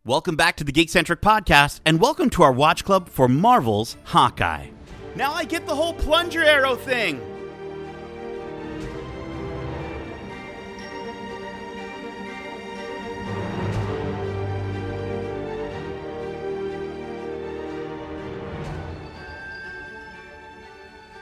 Welcome back to the Geekcentric podcast, and welcome to our watch club for Marvel's Hawkeye. Now I get the whole plunger arrow thing!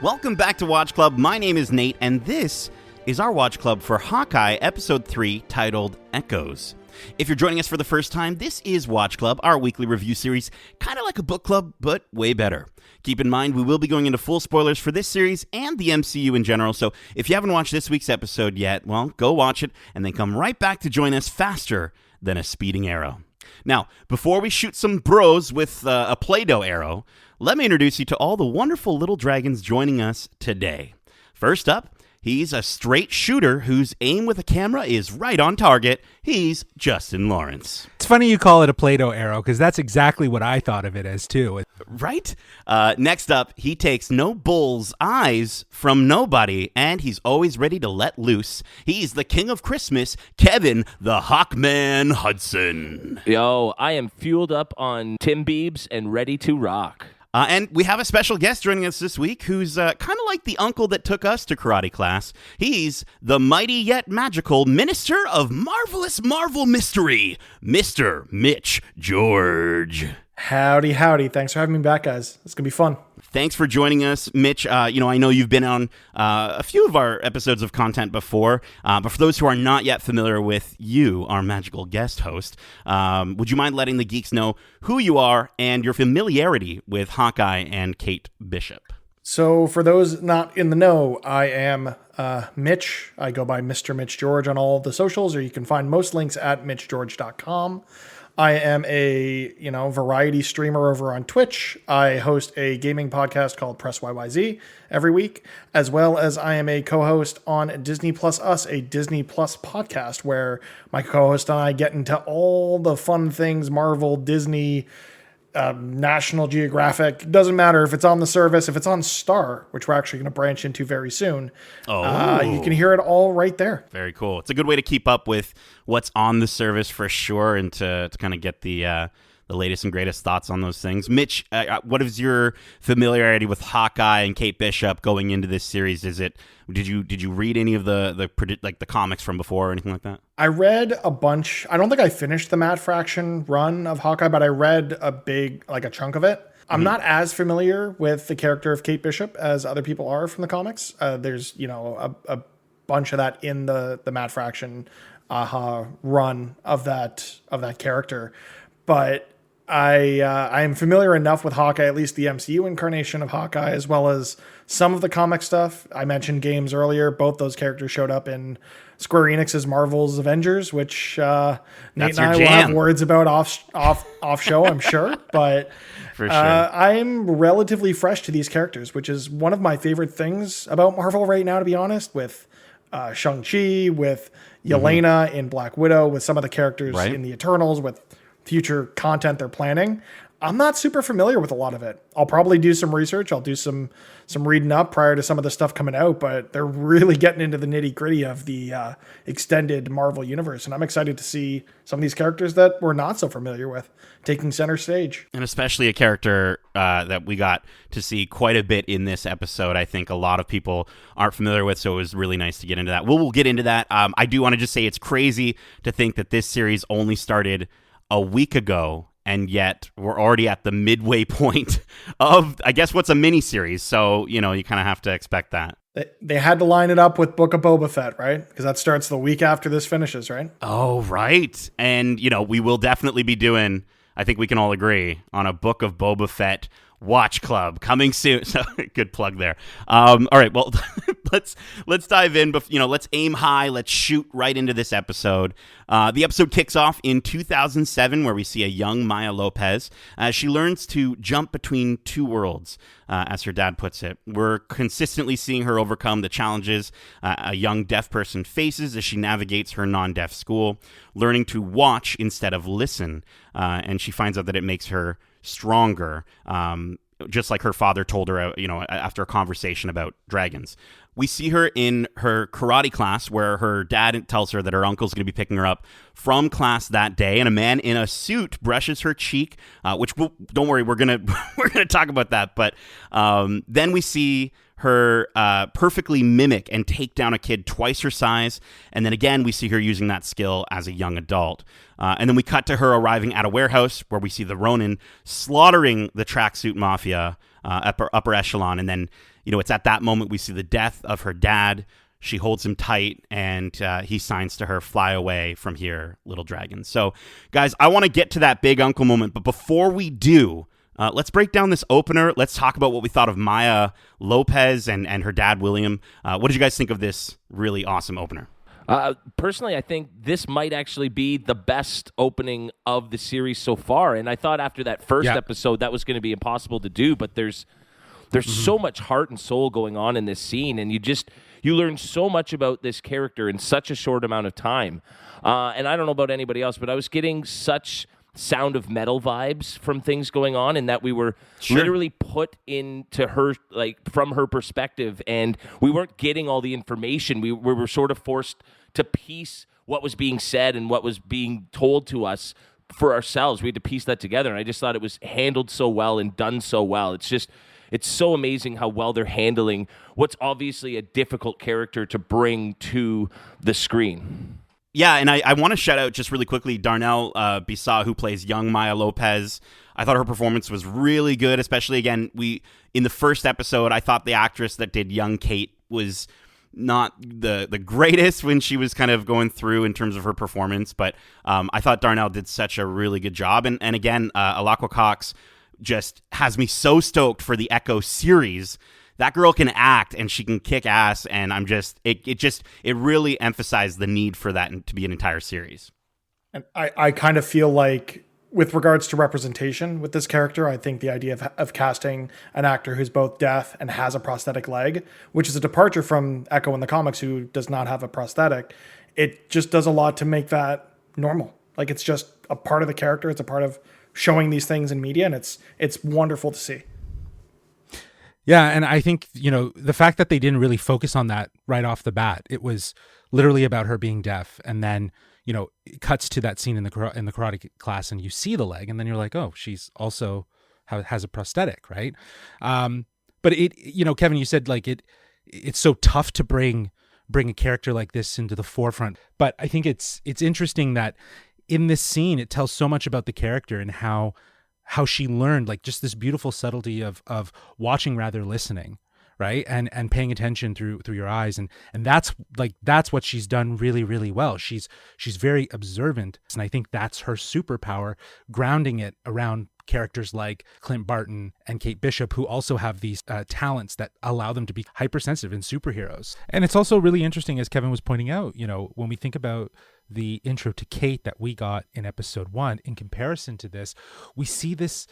Welcome back to Watch Club. My name is Nate, and this is our Watch Club for Hawkeye, Episode 3, titled Echoes. If you're joining us for the first time, this is Watch Club, our weekly review series, kind of like a book club, but way better. Keep in mind, we will be going into full spoilers for this series and the MCU in general, so if you haven't watched this week's episode yet, well, go watch it, and then come right back to join us faster than a speeding arrow. Now, before we shoot some bros with a Play-Doh arrow, let me introduce you to all the wonderful little dragons joining us today. First up, he's a straight shooter whose aim with a camera is right on target. He's Justin Lawrence. It's funny you call it a Play-Doh arrow, because that's exactly what I thought of it as, too. Right? Next up, he takes no bull's eyes from nobody, and he's always ready to let loose. He's the king of Christmas, Kevin the Hawkman Hudson. Yo, I am fueled up on Tim Biebs and ready to rock. And we have a special guest joining us this week who's kind of like the uncle that took us to karate class. He's the mighty yet magical Minister of Marvelous Marvel Mystery, Mr. Mitch George. Howdy, howdy. Thanks for having me back, guys. It's going to be fun. Thanks for joining us, Mitch. I know you've been on a few of our episodes of content before, but for those who are not yet familiar with you, our magical guest host, would you mind letting the geeks know who you are and your familiarity with Hawkeye and Kate Bishop? So for those not in the know, I am Mitch. I go by Mr. Mitch George on all of the socials, or you can find most links at mitchgeorge.com. I am a, variety streamer over on Twitch. I host a gaming podcast called PressYYZ every week, as well as I am a co-host on Disney Plus Us, a Disney Plus podcast where my co-host and I get into all the fun things, Marvel, Disney, National Geographic. Doesn't matter if it's on the service, if it's on Star, which we're actually going to branch into very soon. You can hear it all right there. Very cool. It's a good way to keep up with what's on the service for sure, and to kind of get the latest and greatest thoughts on those things. Mitch, what is your familiarity with Hawkeye and Kate Bishop going into this series? Did you read any of the comics from before or anything like that? I read a bunch. I don't think I finished the Matt Fraction run of Hawkeye, but I read a chunk of it. I'm not as familiar with the character of Kate Bishop as other people are from the comics. There's a bunch of that in the Matt Fraction run of that character, but I am familiar enough with Hawkeye, at least the MCU incarnation of Hawkeye, as well as some of the comic stuff. I mentioned games earlier. Both those characters showed up in Square Enix's Marvel's Avengers, which Nate and I will have words about off show, I'm sure. But for sure. I'm relatively fresh to these characters, which is one of my favorite things about Marvel right now, to be honest, with Shang-Chi, with Yelena in Black Widow, with some of the characters in the Eternals, with future content they're planning. I'm not super familiar with a lot of it. I'll probably do some research. I'll do some reading up prior to some of the stuff coming out, but they're really getting into the nitty gritty of the extended Marvel universe. And I'm excited to see some of these characters that we're not so familiar with taking center stage. And especially a character that we got to see quite a bit in this episode. I think a lot of people aren't familiar with, so it was really nice to get into that. We'll get into that. I do want to just say it's crazy to think that this series only started a week ago, and yet we're already at the midway point of, I guess, what's a mini-series. So, you kind of have to expect that. They had to line it up with Book of Boba Fett, right? Because that starts the week after this finishes, right? Oh, right. And, we will definitely be doing, I think we can all agree, on a Book of Boba Fett Watch Club coming soon. So good plug there. All right, well, let's dive in. But let's aim high. Let's shoot right into this episode. The episode kicks off in 2007, where we see a young Maya Lopez as she learns to jump between two worlds, as her dad puts it. We're consistently seeing her overcome the challenges a young deaf person faces as she navigates her non-deaf school, learning to watch instead of listen, and she finds out that it makes her stronger, just like her father told her, after a conversation about dragons. We see her in her karate class where her dad tells her that her uncle's going to be picking her up from class that day, and a man in a suit brushes her cheek, don't worry, we're gonna talk about that. But then we see her perfectly mimic and take down a kid twice her size, and then again we see her using that skill as a young adult. And then we cut to her arriving at a warehouse where we see the Ronin slaughtering the tracksuit mafia, upper echelon, and then it's at that moment we see the death of her dad. She holds him tight, and he signs to her, "Fly away from here, little dragon." So, guys, I want to get to that big uncle moment, but before we do, let's break down this opener. Let's talk about what we thought of Maya Lopez and her dad, William. What did you guys think of this really awesome opener? Personally, I think this might actually be the best opening of the series so far, and I thought after that first episode that was going to be impossible to do, but there's so much heart and soul going on in this scene, and you learn so much about this character in such a short amount of time. And I don't know about anybody else, but I was getting such Sound of Metal vibes from things going on, and that we were literally put into her, like, from her perspective, and we weren't getting all the information. We were sort of forced to piece what was being said and what was being told to us for ourselves. We had to piece that together, and I just thought it was handled so well and done so well. It's so amazing how well they're handling what's obviously a difficult character to bring to the screen. Yeah, and I want to shout out just really quickly Darnell Bissau, who plays young Maya Lopez. I thought her performance was really good, especially, again, in the first episode, I thought the actress that did young Kate was not the greatest when she was kind of going through in terms of her performance, but I thought Darnell did such a really good job. And again, Alaqua Cox just has me so stoked for the Echo series. That girl can act and she can kick ass, and it really emphasized the need for that to be an entire series. And I kind of feel like, with regards to representation with this character, I think the idea of casting an actor who's both deaf and has a prosthetic leg, which is a departure from Echo in the comics, who does not have a prosthetic, it just does a lot to make that normal. Like, it's just a part of the character. It's a part of showing these things in media, and it's wonderful to see. Yeah, and I think, the fact that they didn't really focus on that right off the bat, it was literally about her being deaf, and then, it cuts to that scene in the karate class, and you see the leg, and then you're like, oh, she's also has a prosthetic, right? But Kevin, you said, like, it's so tough to bring a character like this into the forefront, but I think it's interesting that in this scene, it tells so much about the character and how she learned, like, just this beautiful subtlety of watching rather listening, right? And paying attention through your eyes. And that's what she's done really, really well. She's very observant. And I think that's her superpower, grounding it around characters like Clint Barton and Kate Bishop, who also have these talents that allow them to be hypersensitive and superheroes. And it's also really interesting, as Kevin was pointing out, when we think about the intro to Kate that we got in episode 1, in comparison to this, we see this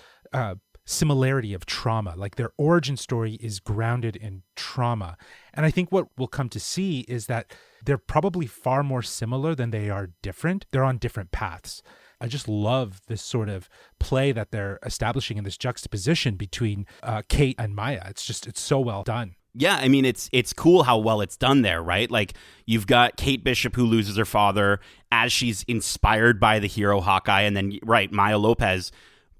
similarity of trauma. Like, their origin story is grounded in trauma. And I think what we'll come to see is that they're probably far more similar than they are different. They're on different paths. I just love this sort of play that they're establishing in this juxtaposition between Kate and Maya. It's so well done. Yeah, I mean, it's cool how well it's done there, right? Like, you've got Kate Bishop, who loses her father as she's inspired by the hero Hawkeye, and then, right, Maya Lopez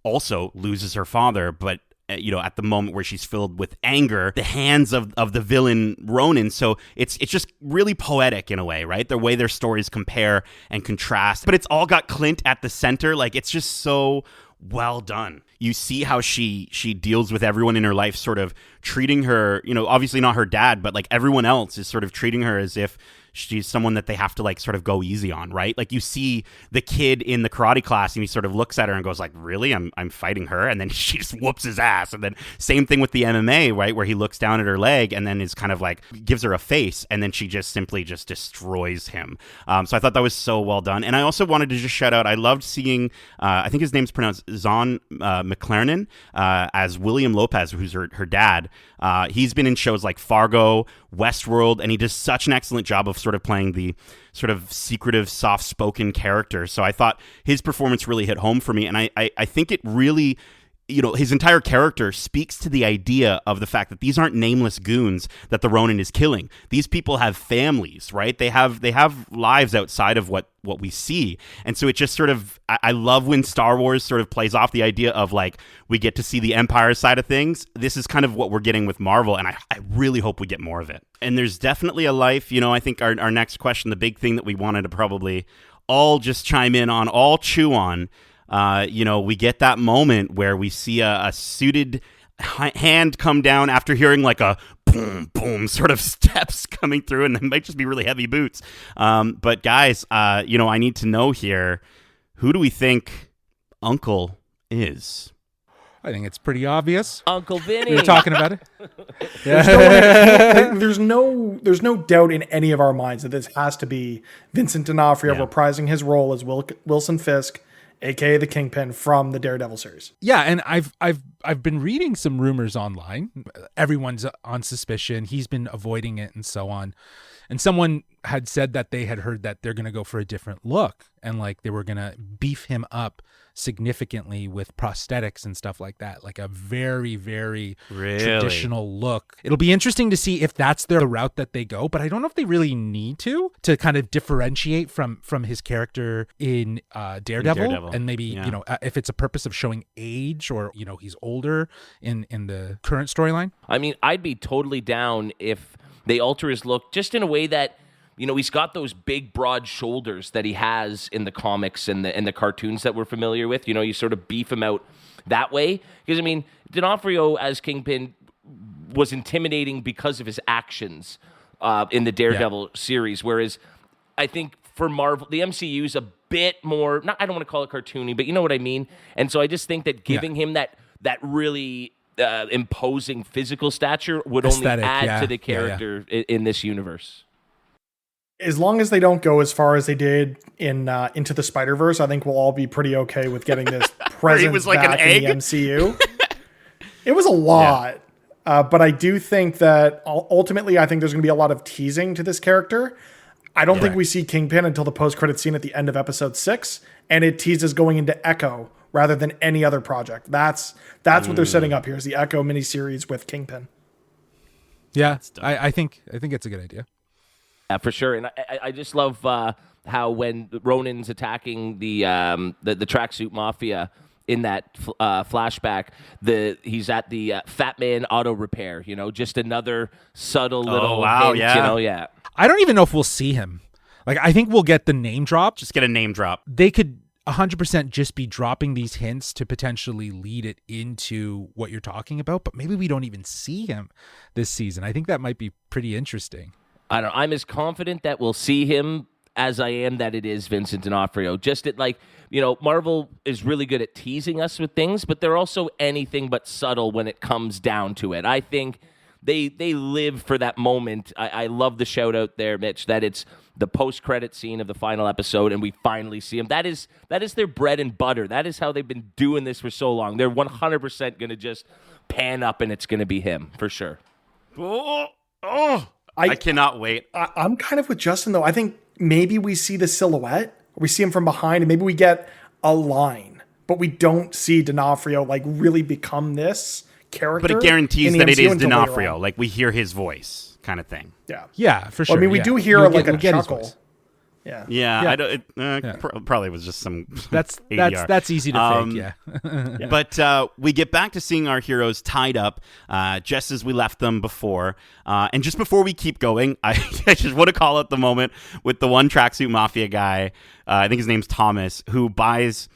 also loses her father, but at the moment where she's filled with anger, the hands of the villain Ronin. So it's just really poetic in a way, right? The way their stories compare and contrast, but it's all got Clint at the center. Like, it's just so well done. You see how she deals with everyone in her life, sort of treating her, obviously not her dad, but like everyone else is sort of treating her as if she's someone that they have to, like, sort of go easy on, right? Like, you see the kid in the karate class and he sort of looks at her and goes like, really? I'm fighting her? And then she just whoops his ass. And then same thing with the MMA, right? Where he looks down at her leg and then is kind of like, gives her a face, and then she just simply just destroys him. So I thought that was so well done. And I also wanted to just shout out, I loved seeing, I think his name's pronounced Zahn McLaren, as William Lopez, who's her dad. He's been in shows like Fargo, Westworld, and he does such an excellent job of sort of playing the sort of secretive, soft-spoken character. So I thought his performance really hit home for me, and I think it really his entire character speaks to the idea of the fact that these aren't nameless goons that the Ronin is killing. These people have families, right? They have lives outside of what we see. And so it just sort of, I love when Star Wars sort of plays off the idea of like, we get to see the Empire side of things. This is kind of what we're getting with Marvel, and I really hope we get more of it. And there's definitely a life, I think our next question, the big thing that we wanted to probably all just chime in on, all chew on, we get that moment where we see a suited hand come down after hearing like a boom, boom sort of steps coming through, and they might just be really heavy boots. But guys, I need to know here, who do we think Uncle is? I think it's pretty obvious. Uncle Vinny. We were talking about it. There's no doubt in any of our minds that this has to be Vincent D'Onofrio reprising his role as Wilson Fisk, aka the Kingpin from the Daredevil series. Yeah, and I've been reading some rumors online. Everyone's on suspicion. He's been avoiding it and so on. And someone had said that they had heard that they're going to go for a different look, and like they were going to beef him up significantly with prosthetics and stuff like that, like a very, very traditional look. It'll be interesting to see if that's the route that they go, but I don't know if they really need to kind of differentiate from his character in Daredevil. And maybe if it's a purpose of showing age, or he's older in the current storyline. I mean, I'd be totally down if they alter his look just in a way that, he's got those big, broad shoulders that he has in the comics and the cartoons that we're familiar with. You sort of beef him out that way. Because, D'Onofrio as Kingpin was intimidating because of his actions in the Daredevil series, whereas I think for Marvel, the MCU is a bit more, I don't want to call it cartoony, but you know what I mean? And so I just think that giving him that really imposing physical stature would Aesthetic, only add to the character in this universe. As long as they don't go as far as they did in Into the Spider-Verse, I think we'll all be pretty okay with getting this presence like back an egg? in the MCU. It was a lot. But I do think that ultimately, I think there's going to be a lot of teasing to this character. I don't think we see Kingpin until the post-credit scene at the end of episode 6, and it teases going into Echo rather than any other project. That's what they're setting up here, is the Echo miniseries with Kingpin. Yeah, I think it's a good idea. Yeah, for sure. And I just love how when Ronin's attacking the tracksuit mafia in that flashback, he's at the Fat Man Auto Repair. Just another subtle little hint. Yeah. I don't even know if we'll see him. Like, I think we'll get the name drop. Just get a name drop. They could 100% just be dropping these hints to potentially lead it into what you're talking about, but maybe we don't even see him this season. I think that might be pretty interesting. I don't know. I'm as confident that we'll see him as I am that it is Vincent D'Onofrio. Just at Marvel is really good at teasing us with things, but they're also anything but subtle when it comes down to it. I think they live for that moment. I love the shout out there, Mitch, that it's the post-credit scene of the final episode and we finally see him. That is their bread and butter. That is how they've been doing this for so long. They're 100% going to just pan up and it's going to be him for sure. I cannot wait. I'm kind of with Justin, though. I think maybe we see the silhouette, or we see him from behind, and maybe we get a line, but we don't see D'Onofrio really become this character. But it guarantees that it is D'Onofrio. Like, we hear his voice kind of thing. Yeah, for sure. Well, we do hear a chuckle. Yeah. Probably was just some that's easy to fake. But we get back to seeing our heroes tied up just as we left them before. And just before we keep going, I just want to call out the moment with the one tracksuit mafia guy. I think his name's Thomas, who buys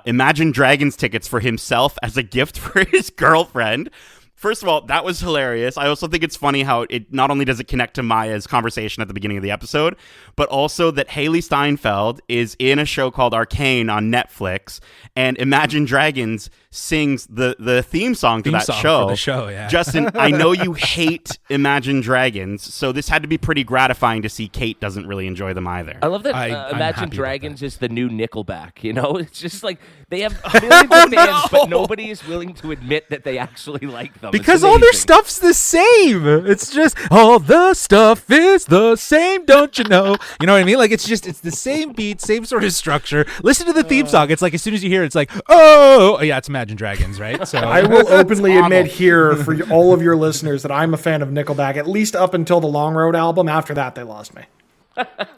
Imagine Dragons tickets for himself as a gift for his girlfriend. First of all, that was hilarious. I also think it's funny how it not only does it connect to Maya's conversation at the beginning of the episode, but also that Haley Steinfeld is in a show called Arcane on Netflix, and Imagine Dragons sings the theme song to that show. For the show, yeah. Justin, I know you hate Imagine Dragons, so this had to be pretty gratifying to see Kate doesn't really enjoy them either. I love that I'm Imagine Dragons is the new Nickelback, It's just like they have millions of fans, but nobody is willing to admit that they actually like them. them. Because all their stuff's the same. It's just all the stuff is the same, don't you know? You know what I mean? Like it's the same beat, same sort of structure. Listen to the theme song. It's like as soon as you hear it, it's like, oh yeah, it's Imagine Dragons, right? So I will openly admit here for all of your listeners that I'm a fan of Nickelback, at least up until the Long Road album. After that, they lost me.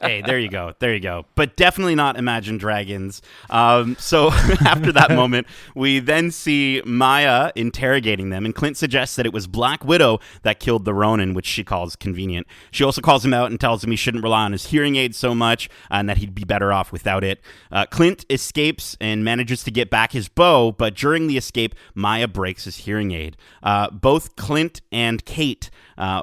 Hey, there you go. But definitely not Imagine Dragons. So after that moment, we then see Maya interrogating them, and Clint suggests that it was Black Widow that killed the Ronin, which she calls convenient. She also calls him out and tells him he shouldn't rely on his hearing aid so much, and that he'd be better off without it. Clint escapes and manages to get back his bow, but during the escape, Maya breaks his hearing aid. Both Clint and Kate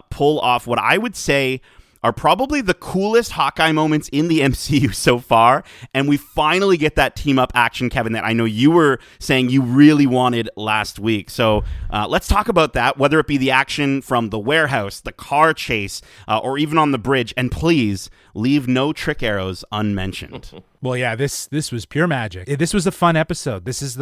pull off what I would say are probably the coolest Hawkeye moments in the MCU so far, and we finally get that team-up action, Kevin, that I know you were saying you really wanted last week. So let's talk about that, whether it be the action from the warehouse, the car chase, or even on the bridge, and please leave no trick arrows unmentioned. Well, yeah, this was pure magic. This was a fun episode. This was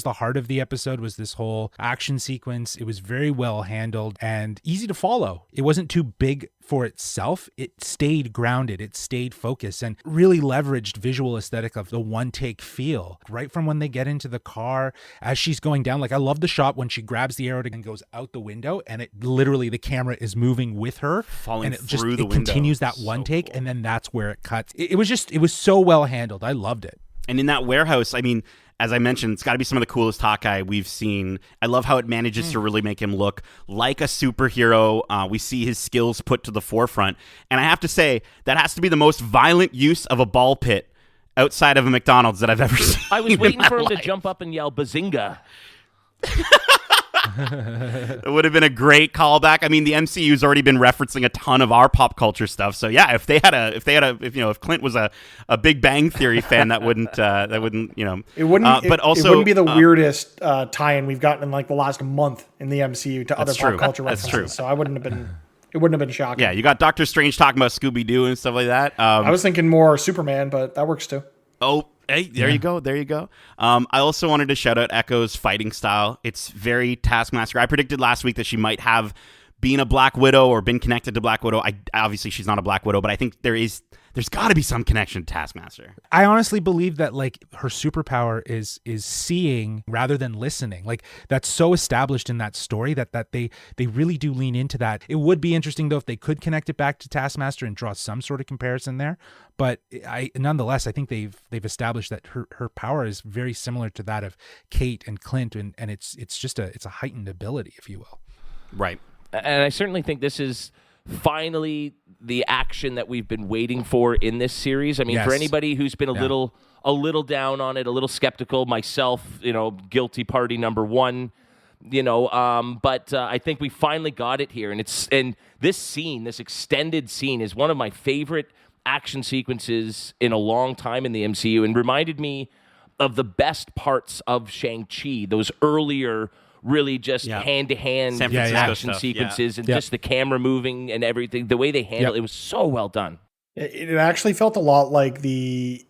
the heart of the episode, was this whole action sequence. It was very well handled and easy to follow. It wasn't too big for itself. It stayed grounded. It stayed focused and really leveraged visual aesthetic of the one take feel. Right from when they get into the car, as she's going down, like I love the shot when she grabs the arrow and goes out the window, and it literally, the camera is moving with her, falling and through the window. It continues that one take, cool. And then that's where it cuts. It was so well handled. I loved it. And in that warehouse, I mean, as I mentioned, it's got to be some of the coolest Hawkeye we've seen. I love how it manages to really make him look like a superhero. We see his skills put to the forefront. And I have to say, that has to be the most violent use of a ball pit outside of a McDonald's that I've ever seen. I was waiting for him to jump up and yell, "Bazinga." It would have been a great callback. I mean, the MCU's already been referencing a ton of our pop culture stuff. So yeah, if Clint was a Big Bang Theory fan, that wouldn't it wouldn't. But also, it wouldn't be the weirdest tie-in we've gotten in like the last month in the MCU to other pop culture references. That's true. So it wouldn't have been shocking. Yeah, you got Doctor Strange talking about Scooby-Doo and stuff like that. I was thinking more Superman, but that works too. Oh, hey, there you go. I also wanted to shout out Echo's fighting style. It's very Taskmaster. I predicted last week that she might have been a Black Widow or been connected to Black Widow. Obviously, she's not a Black Widow, but I think there's got to be some connection to Taskmaster. I honestly believe that like her superpower is seeing rather than listening. Like that's so established in that story that they really do lean into that. It would be interesting though if they could connect it back to Taskmaster and draw some sort of comparison there. But nonetheless, I think they've established that her power is very similar to that of Kate and Clint, and it's just a heightened ability, if you will. Right. And I certainly think this is finally the action that we've been waiting for in this series. I mean, for anybody who's been a little down on it, a little skeptical, myself, guilty party number one, but I think we finally got it here. And this extended scene is one of my favorite action sequences in a long time in the MCU, and reminded me of the best parts of Shang-Chi, those earlier really just hand-to-hand action sequences and just the camera moving and everything, the way they handle it was so well done. It actually felt a lot like the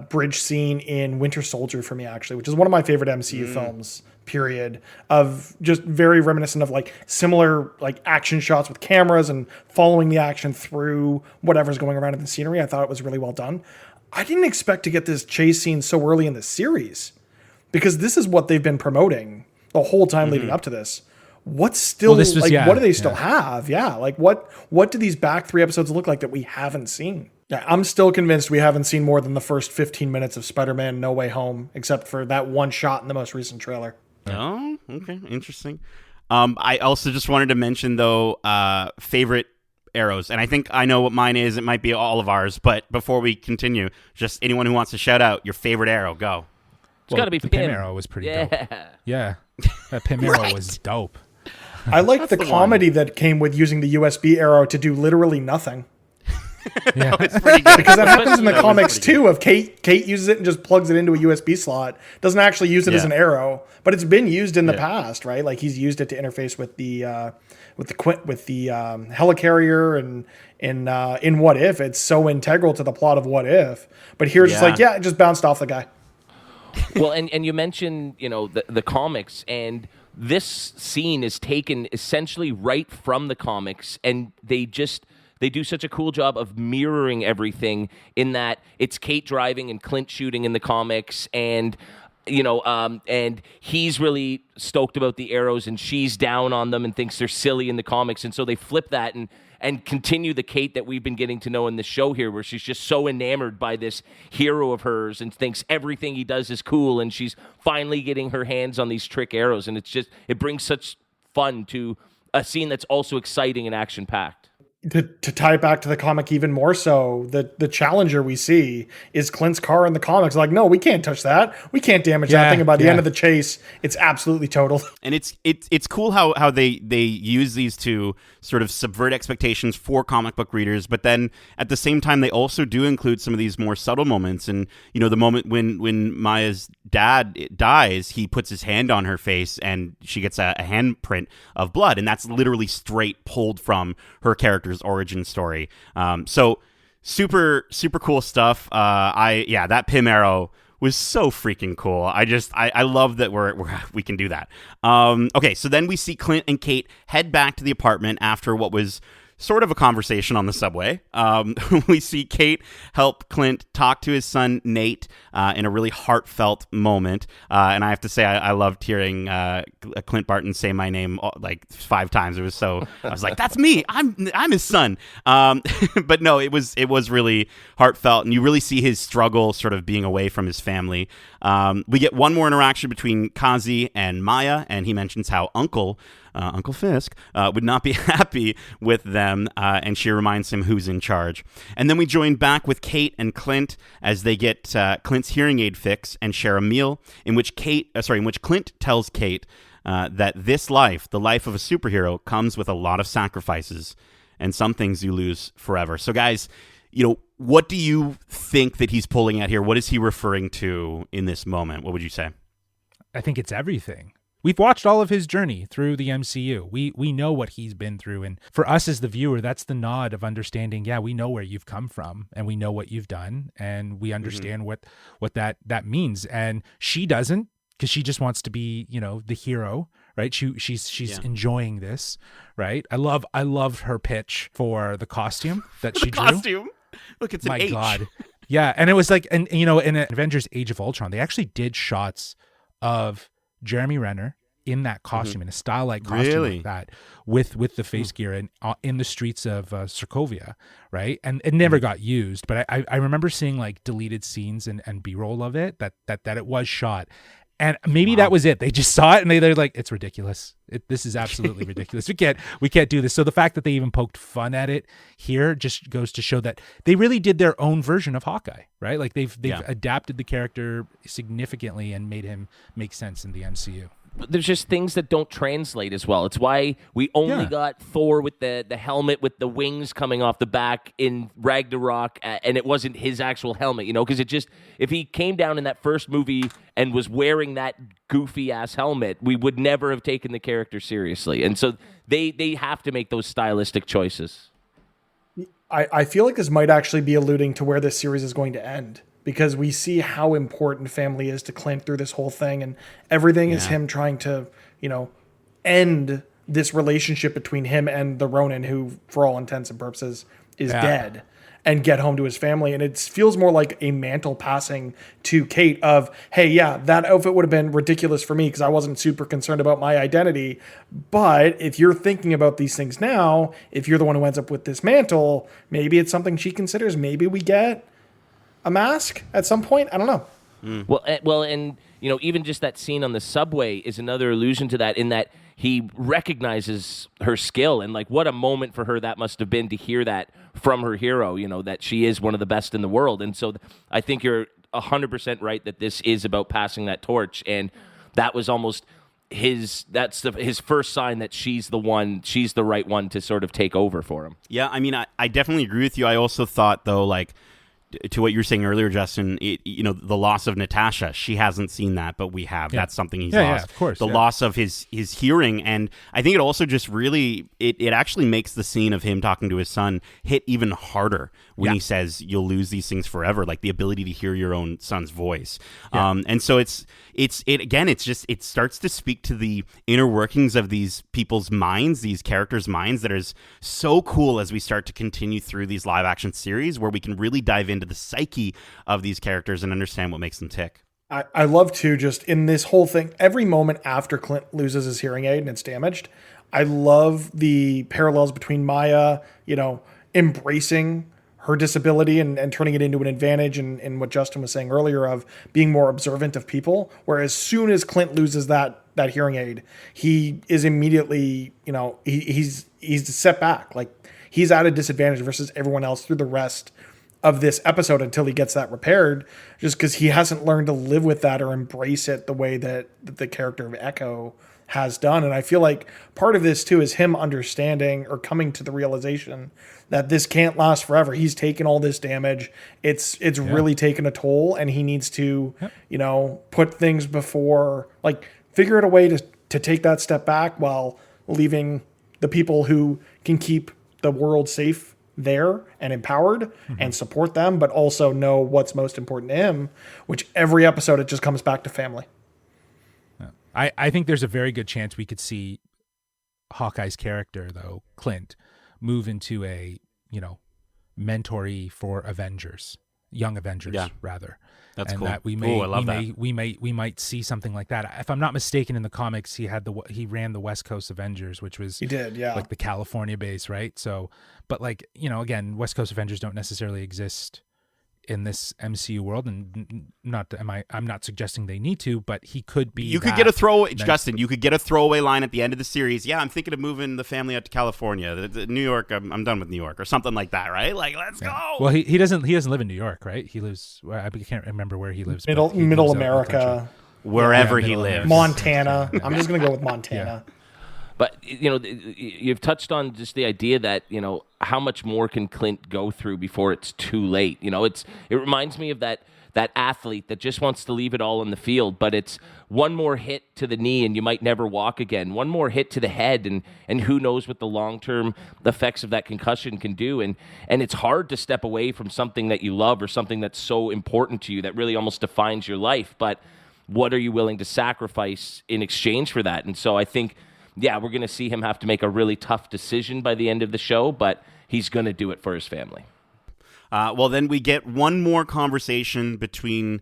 bridge scene in Winter Soldier for me, actually, which is one of my favorite MCU films, period, of just very reminiscent of like similar like action shots with cameras and following the action through whatever's going around in the scenery. I thought it was really well done. I didn't expect to get this chase scene so early in the series, because this is what they've been promoting the whole time leading up to this. What's still what do they still have? Yeah. Like what do these back 3 episodes look like that we haven't seen? Yeah. I'm still convinced we haven't seen more than the first 15 minutes of Spider-Man No Way Home, except for that one shot in the most recent trailer. Oh, okay. Interesting. I also just wanted to mention though, favorite arrows. And I think I know what mine is. It might be all of ours, but before we continue, just anyone who wants to shout out your favorite arrow, go. It's got to be the Pym arrow was pretty dope. Yeah. That Pym arrow was dope. I liked the comedy that came with using the USB arrow to do literally nothing. Yeah, it's pretty good. Because that happens in the comics too. Of Kate uses it and just plugs it into a USB slot. Doesn't actually use it as an arrow, but it's been used in the past, right? Like he's used it to interface with the helicarrier and in What If. It's so integral to the plot of What If. But here it's just like it just bounced off the guy. Well, and you mentioned the comics, and this scene is taken essentially right from the comics, and they do such a cool job of mirroring everything in that it's Kate driving and Clint shooting in the comics, and and he's really stoked about the arrows and she's down on them and thinks they're silly in the comics, and so they flip that and continue the Kate that we've been getting to know in the show here, where she's just so enamored by this hero of hers and thinks everything he does is cool, and she's finally getting her hands on these trick arrows, and it brings such fun to a scene that's also exciting and action-packed. To tie it back to the comic even more so, the Challenger we see is Clint's car in the comics. Like, no, we can't touch that. We can't damage that thing. And by the end of the chase, it's absolutely totaled. And it's cool how they use these to sort of subvert expectations for comic book readers, but then at the same time they also do include some of these more subtle moments. And the moment when Maya's dad dies, he puts his hand on her face and she gets a handprint of blood, and that's literally straight pulled from her character's origin story. So super cool stuff. That Pym arrow was so freaking cool. I love that we can do that. Okay, so then we see Clint and Kate head back to the apartment after what was sort of a conversation on the subway. We see Kate help Clint talk to his son Nate in a really heartfelt moment, and I have to say I loved hearing Clint Barton say my name like 5 times. I was like, that's me. I'm his son. But no, it was really heartfelt, and you really see his struggle sort of being away from his family. We get one more interaction between Kazi and Maya, and he mentions how Uncle Fisk would not be happy with them, and she reminds him who's in charge. And then we join back with Kate and Clint as they get Clint's hearing aid fix and share a meal in which Clint tells Kate that this life, the life of a superhero, comes with a lot of sacrifices, and some things you lose forever. So guys, what do you think that he's pulling at here? What is he referring to in this moment? What would you say? I think it's everything. We've watched all of his journey through the MCU. We know what he's been through. And for us as the viewer, that's the nod of understanding, we know where you've come from and we know what you've done and we understand what that means. And she doesn't, because she just wants to be, the hero, right? She's enjoying this, right? I love her pitch for the costume that she drew. Costume? Look, it's an My H. God. Yeah. And it was like, in Avengers Age of Ultron, they actually did shots of Jeremy Renner in that costume, in a style-like costume like that, with the face gear and in the streets of Sokovia, right? And it never got used, but I remember seeing like deleted scenes and B-roll of it that it was shot. And maybe that was it. They just saw it and they're like, it's ridiculous. This is absolutely ridiculous. We can't do this. So the fact that they even poked fun at it here just goes to show that they really did their own version of Hawkeye, right? Like they've adapted the character significantly and made him make sense in the MCU. There's just things that don't translate as well. It's why we only got Thor with the helmet with the wings coming off the back in Ragnarok, and it wasn't his actual helmet, because if he came down in that first movie and was wearing that goofy ass helmet, we would never have taken the character seriously. And so they have to make those stylistic choices. I feel like this might actually be alluding to where this series is going to end, because we see how important family is to Clint through this whole thing, and everything is him trying to, end this relationship between him and the Ronin, who, for all intents and purposes, is dead, and get home to his family. And it feels more like a mantle passing to Kate of, hey, that outfit would have been ridiculous for me because I wasn't super concerned about my identity. But if you're thinking about these things now, if you're the one who ends up with this mantle, maybe it's something she considers. Maybe we get a mask at some point. I don't know. Well, and even just that scene on the subway is another allusion to that, in that he recognizes her skill, and like what a moment for her that must have been to hear that from her hero. That she is one of the best in the world, and so I think you're 100% right that this is about passing that torch, and that was almost his first sign that she's the right one to sort of take over for him. Yeah, I mean, I definitely agree with you. I also thought though, like, to what you were saying earlier, Justin, the loss of Natasha, she hasn't seen that, but we have. That's something he's lost. Yeah, of course. The loss of his hearing, and I think it also just really, it actually makes the scene of him talking to his son hit even harder when he says, you'll lose these things forever, like the ability to hear your own son's voice. And so it starts to speak to the inner workings of these people's minds, these characters' minds, that is so cool as we start to continue through these live action series, where we can really dive into the psyche of these characters and understand what makes them tick. I love to just in this whole thing, every moment after Clint loses his hearing aid and it's damaged, I love the parallels between Maya, embracing her disability and turning it into an advantage, and what Justin was saying earlier of being more observant of people. Whereas as soon as Clint loses that hearing aid, he is immediately, he's set back. Like, he's at a disadvantage versus everyone else through the rest of this episode until he gets that repaired, just because he hasn't learned to live with that or embrace it the way that the character of Echo has done. And I feel like part of this too is him understanding or coming to the realization that this can't last forever. He's taken all this damage. It's really taken a toll, and he needs to, put things before, like, figure out a way to take that step back while leaving the people who can keep the world safe there and empowered and support them, but also know what's most important to him, which every episode it just comes back to family. I think there's a very good chance we could see Hawkeye's character, though, Clint, move into a, mentor-y for Avengers, young Avengers, rather. That's and cool. That we may, I love that. We might see something like that. If I'm not mistaken, in the comics, he ran the West Coast Avengers, which was like the California base, right? So, but again, West Coast Avengers don't necessarily exist in this MCU world, and I'm not suggesting they need to, but he could be. You could get a throwaway, Justin. You could get a throwaway line at the end of the series. Yeah, I'm thinking of moving the family out to California, New York. I'm done with New York, or something like that, right? Like, let's go. Well, he doesn't live in New York, right? He lives. I can't remember where he lives. Middle America, wherever he lives. Montana. I'm just gonna go with Montana. Yeah. But, you've touched on just the idea that, how much more can Clint go through before it's too late? It reminds me of that athlete that just wants to leave it all in the field, but it's one more hit to the knee and you might never walk again. One more hit to the head and who knows what the long-term effects of that concussion can do. And it's hard to step away from something that you love or something that's so important to you that really almost defines your life. But what are you willing to sacrifice in exchange for that? And so I think, we're going to see him have to make a really tough decision by the end of the show, but he's going to do it for his family. Well, then we get one more conversation between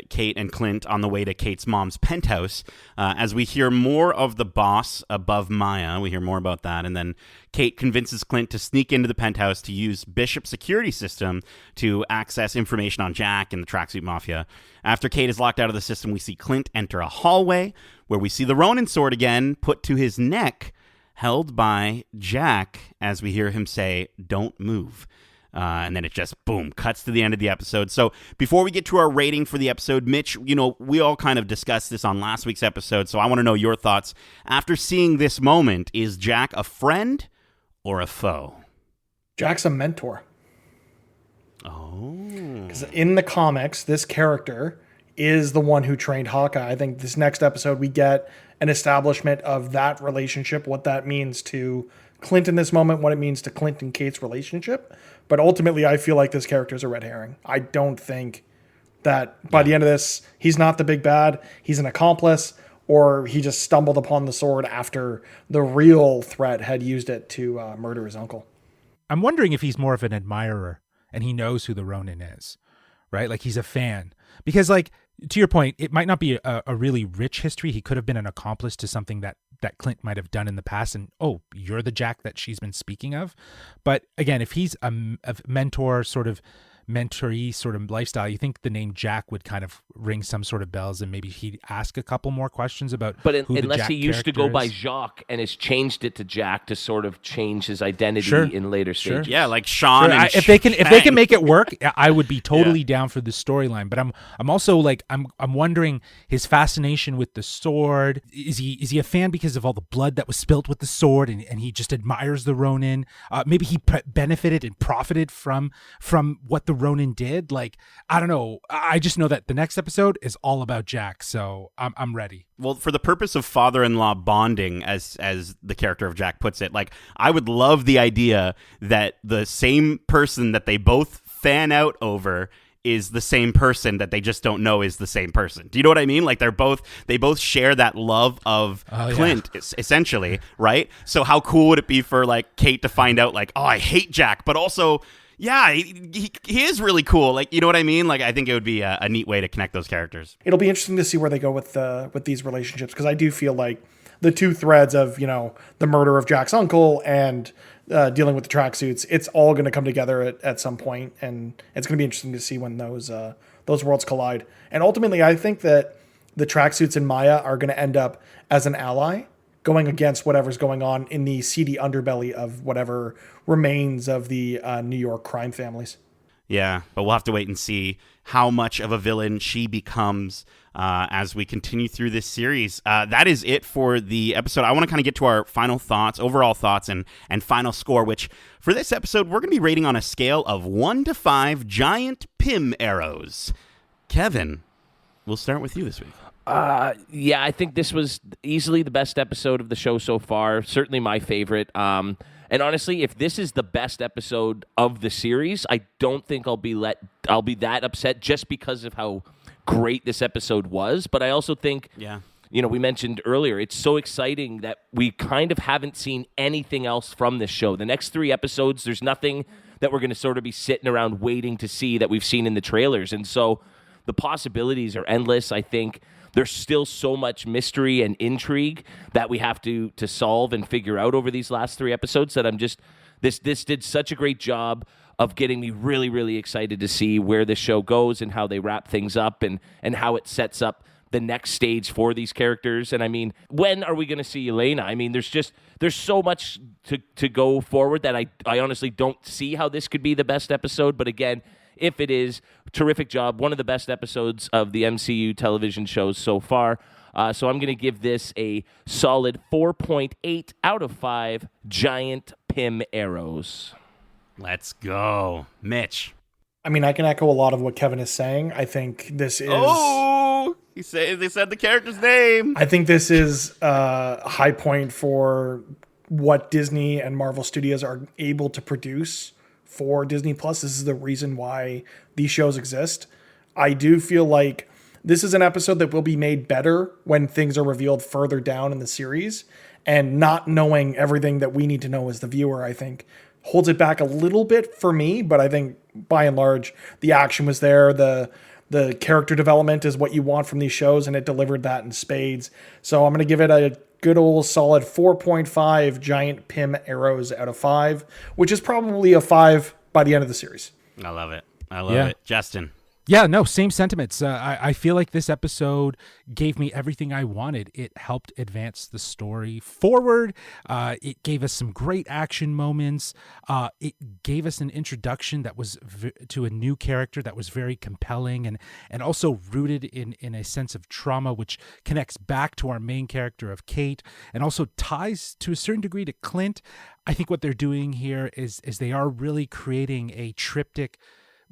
Kate and Clint on the way to Kate's mom's penthouse as we hear more of the boss above Maya. We hear more about that. And then Kate convinces Clint to sneak into the penthouse to use Bishop's security system to access information on Jack and the Tracksuit Mafia. After Kate is locked out of the system, we see Clint enter a hallway where we see the Ronin sword again put to his neck, held by Jack, as we hear him say, "Don't move." And then it just, boom, cuts to the end of the episode. So before we get to our rating for the episode, Mitch, we all kind of discussed this on last week's episode, so I want to know your thoughts. After seeing this moment, is Jack a friend or a foe? Jack's a mentor. Oh. Because in the comics, this character is the one who trained Hawkeye. I think this next episode, we get an establishment of that relationship, what that means to Clint in this moment, what it means to Clint and Kate's relationship. But ultimately, I feel like this character is a red herring. I don't think that by the end of this, he's not the big bad. He's an accomplice, or he just stumbled upon the sword after the real threat had used it to murder his uncle. I'm wondering if he's more of an admirer and he knows who the Ronin is, right? Like, he's a fan. Because, to your point, it might not be a really rich history. He could have been an accomplice to something that Clint might have done in the past, and you're the Jack that she's been speaking of. But again, if he's a mentor, mentor-y sort of lifestyle, you think the name Jack would kind of ring some sort of bells, and maybe he'd ask a couple more questions about who unless the Jack he used to go is. by Jacques and has changed it to Jack to sort of change his identity in later stages. Yeah, like Sean and if they can make it work, I would be totally down for the storyline. But I'm also I'm wondering his fascination with the sword. Is he a fan because of all the blood that was spilt with the sword, and he just admires the Ronin? Maybe he benefited and profited from what the Ronan did, like, I don't know. I just know that the next episode is all about Jack, so I'm ready. Well, for the purpose of father-in-law bonding, as the character of Jack puts it, like, I would love the idea that the same person that they both fan out over is the same person that they just don't know is the same person. Do you know what I mean? Like, they both share that love of Clint, essentially, right? So how cool would it be for, like, Kate to find out, like, oh, I hate Jack, but also, yeah, he is really cool. Like, you know what I mean? Like, I think it would be a neat way to connect those characters. It'll be interesting to see where they go with these relationships, because I do feel like the two threads of, you know, the murder of Jack's uncle and dealing with the tracksuits, it's all going to come together at some point, and it's going to be interesting to see when those worlds collide. And ultimately, I think that the tracksuits and Maya are going to end up as an ally, going against whatever's going on in the seedy underbelly of whatever remains of the New York crime families. Yeah, but we'll have to wait and see how much of a villain she becomes as we continue through this series. That is it for the episode. I want to kind of get to our final thoughts, overall thoughts, and final score, which for this episode, we're going to be rating on a scale of 1 to 5 giant Pym arrows. Kevin, we'll start with you this week. Yeah, I think this was easily the best episode of the show so far. Certainly my favorite. And honestly, if this is the best episode of the series, I don't think I'll be that upset just because of how great this episode was. But I also think, you know, we mentioned earlier, it's so exciting that we kind of haven't seen anything else from this show. The next 3 episodes, there's nothing that we're going to sort of be sitting around waiting to see that we've seen in the trailers. And so the possibilities are endless. I think there's still so much mystery and intrigue that we have to solve and figure out over these last 3 episodes that I'm just, this did such a great job of getting me really, really excited to see where this show goes and how they wrap things up and how it sets up the next stage for these characters. And I mean, when are we going to see Elena? I mean, there's so much to go forward that I honestly don't see how this could be the best episode. But again, if it is, terrific job. One of the best episodes of the MCU television shows so far. So I'm going to give this a solid 4.8 out of 5 giant Pym arrows. Let's go. Mitch. I mean, I can echo a lot of what Kevin is saying. I think this is... Oh! They said the character's name. I think this is a high point for what Disney and Marvel Studios are able to produce for Disney Plus. This is the reason why these shows exist. I do feel like this is an episode that will be made better when things are revealed further down in the series, and not knowing everything that we need to know as the viewer, I think, holds it back a little bit for me. But I think by and large, the action was there. The character development is what you want from these shows, and it delivered that in spades. So I'm going to give it a good old solid 4.5 giant Pym arrows out of 5, which is probably a 5 by the end of the series. I love it. I love it. Justin. Yeah, no, same sentiments. I feel like this episode gave me everything I wanted. It helped advance the story forward. It gave us some great action moments. It gave us an introduction that was to a new character that was very compelling and also rooted in a sense of trauma, which connects back to our main character of Kate and also ties to a certain degree to Clint. I think what they're doing here is they are really creating a triptych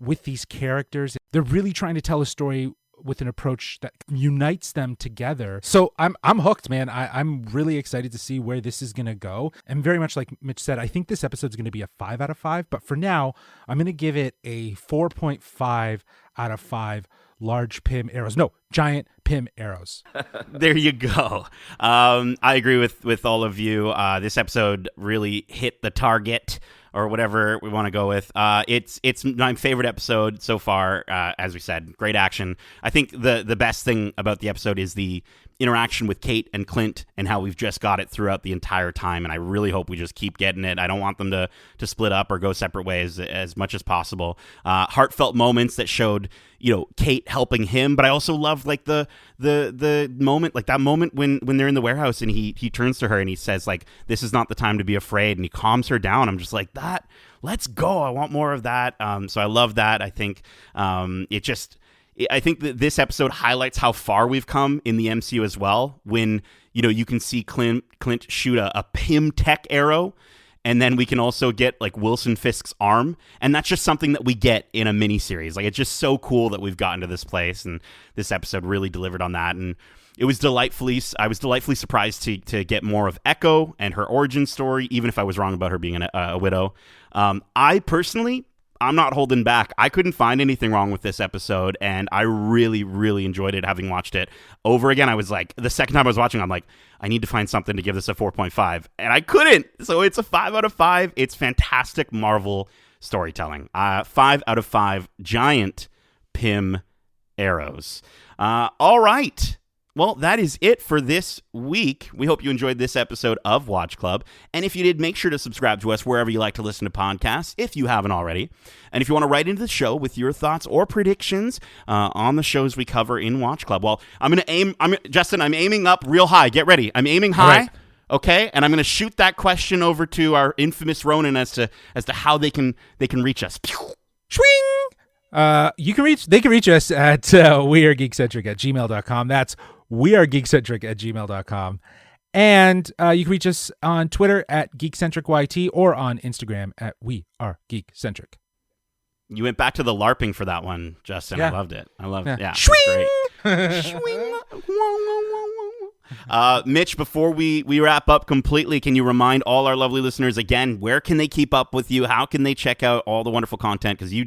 with these characters. They're really trying to tell a story with an approach that unites them together. So I'm hooked, man. I'm really excited to see where this is going to go. And very much like Mitch said, I think this episode is going to be a 5 out of 5. But for now, I'm going to give it a 4.5 out of 5 large Pym arrows. No, giant Pym arrows. There you go. I agree with all of you. This episode really hit the target, or whatever we want to go with. It's my favorite episode so far. As we said, great action. I think the best thing about the episode is the interaction with Kate and Clint and how we've just got it throughout the entire time. And I really hope we just keep getting it. I don't want them to split up or go separate ways as much as possible. Heartfelt moments that showed, Kate helping him, but I also love like the moment, like that moment when they're in the warehouse and he turns to her and he says like, this is not the time to be afraid. And he calms her down. I'm just like, that, let's go. I want more of that. So I love that. I think I think that this episode highlights how far we've come in the MCU as well. When, you can see Clint shoot a Pym tech arrow and then we can also get like Wilson Fisk's arm, and that's just something that we get in a miniseries. Like, it's just so cool that we've gotten to this place, and this episode really delivered on that. And I was delightfully surprised to get more of Echo and her origin story, even if I was wrong about her being a widow. I'm not holding back. I couldn't find anything wrong with this episode, and I really, really enjoyed it having watched it over again. I was like, the second time I was watching, I'm like, I need to find something to give this a 4.5, and I couldn't. So it's a 5 out of 5. It's fantastic Marvel storytelling. 5 out of 5 giant Pym arrows. All right. Well, that is it for this week. We hope you enjoyed this episode of Watch Club. And if you did, make sure to subscribe to us wherever you like to listen to podcasts, if you haven't already. And if you want to write into the show with your thoughts or predictions on the shows we cover in Watch Club, well, Justin, I'm aiming up real high. Get ready. I'm aiming high. Right. Okay, and I'm going to shoot that question over to our infamous Ronan as to how they can reach us. Swing! They can reach us at wearegeekcentric@gmail.com. That's wearegeekcentric@gmail.com. And you can reach us on Twitter at GeekcentricYT or on Instagram at wearegeekcentric. You went back to the LARPing for that one, Justin. Yeah. I loved it. Yeah. Swing! Swing! Mitch, before we wrap up completely, can you remind all our lovely listeners again, where can they keep up with you? How can they check out all the wonderful content? Because you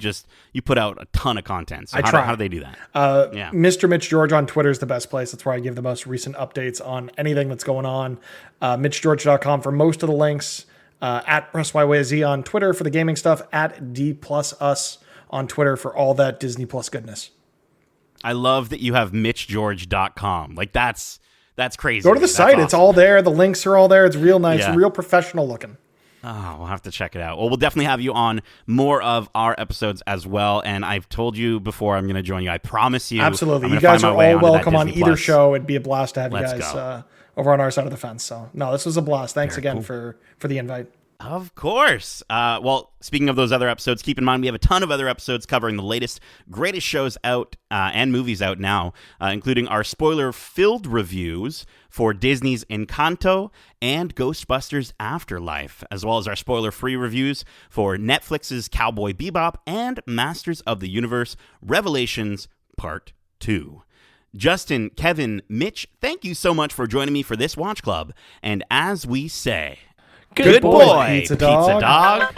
put out a ton of content. So how do they do that? Mr. Mitch George on Twitter is the best place. That's where I give the most recent updates on anything that's going on. MitchGeorge.com for most of the links. At PressYYZ on Twitter for the gaming stuff. At D+Us on Twitter for all that Disney Plus goodness. I love that you have MitchGeorge.com. Like, that's crazy. Go to the site. Awesome. It's all there. The links are all there. It's real nice, real professional looking. Oh, we'll have to check it out. Well, we'll definitely have you on more of our episodes as well. And I've told you before I'm going to join you. I promise you. Absolutely. You guys are all welcome on either show. It'd be a blast to have you guys over on our side of the fence. So, no, this was a blast. Thanks again for the invite. Of course. Well, speaking of those other episodes, keep in mind we have a ton of other episodes covering the latest, greatest shows out and movies out now, including our spoiler-filled reviews for Disney's Encanto and Ghostbusters Afterlife, as well as our spoiler-free reviews for Netflix's Cowboy Bebop and Masters of the Universe Revelations Part 2. Justin, Kevin, Mitch, thank you so much for joining me for this Watch Club. And as we say... Good boy, Pizza Dog.